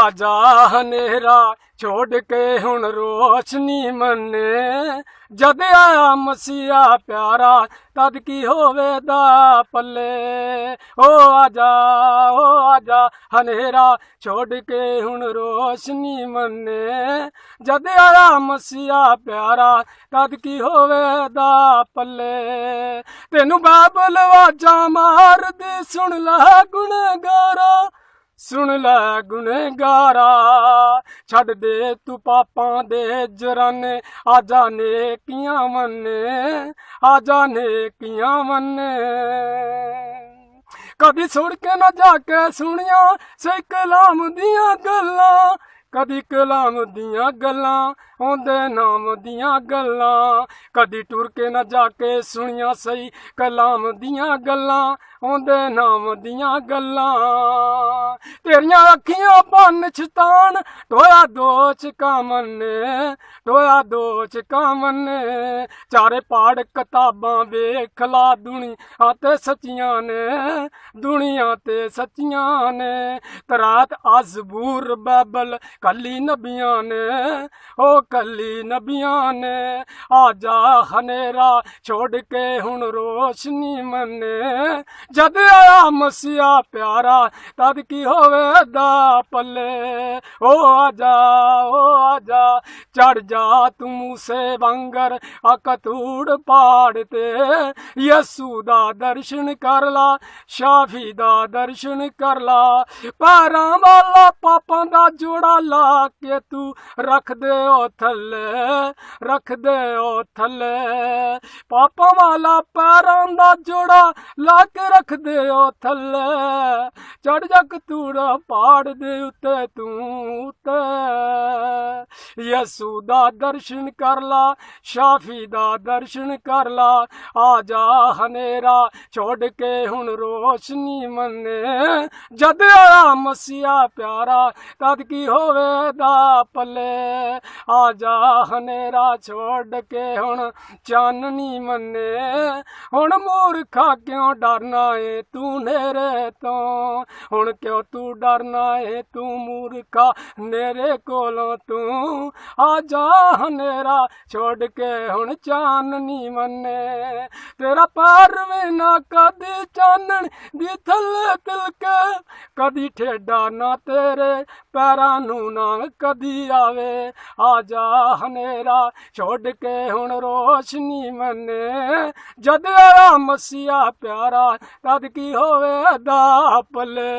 आजा हनेरा छोड़ के हुण रोशनी मन्ने जद आया मसीहा प्यारा तद की होवेदा पल्ले। ओ आजा हनेरा छोड़ के हुण रोशनी मन्ने जद आया मसीहा प्यारा तद की होवेदा पल्ले। तेनू बाबल वाजा मार दे सुन ला गुणगारा सुन लै गुनगारा छड़ दे तू पापां दे जराने आजा नेकियां मन्ने आजा नेकियां मन्ने। कदी सुन के न जाके सुनिया से कलाम दियां गल्लां कदी कलाम दियां गल्लां ओंदे नाम दियां गल्लां कदी टुर के न जाके सुनिया सही कलाम दियां गल्लां ओंदे नाम दियां गल्लां। तेरियां अखियां बन शैतान टोया दो चिका मन्ने टोया दो चिका मन्ने। चारे पहाड़ किताबां वेख ला दुनिया ते सच्चियां ने दुनिया ते सच्चियां ने। तरात अज़बूर बाइबल कली नबियां ने ओ कली नबियां ने। आजा हनेरा छोड़ के हुण रोशनी मन्ने जद आया मसीहा प्यारा तद की होवेदा पल्ले। ओ आजा चढ़ जा तू मूसे वांगर अकतूड़ पहाड़ ते यसू दा दर्शन कर ला शाफी दा दर्शन कर ला। पैरां वाला पापां दा जोड़ा ला के तू रख दे ओ थल्ले रख दे ओ थल्ले। पापां वाला पैरां दा जोड़ा ला के रख दे ओ थल्ले। चढ़ जा कतूड़ा पहाड़ दे उत्ते तू उत्ते यसू दा दर्शन कर ला शाफी दा दर्शन कर ला। आजा हनेरा छोड़ के हुण रोशनी मन्ने जद आया मसीहा प्यारा तद की होवेदा पल्ले। आजा हनेरा छोड़ के हुण चाननी मन्ने हुण मूर्खा क्यों डरना है तू नेरे तो हुण क्यों तू डरना है तू मूर्खा नेरे कोलों तू। आजा हनेरा छोड़ के हुण चाननी मन्ने तेरा पैर भी ना कदी चानन दी थल्ले तिलके कदी ठेडा ना तेरे पैरां नू ना कदी आवे। आजा हनेरा छोड़ के हुण रोशनी मन्ने जद आया मसीहा प्यारा तद की होवेदा पल्ले।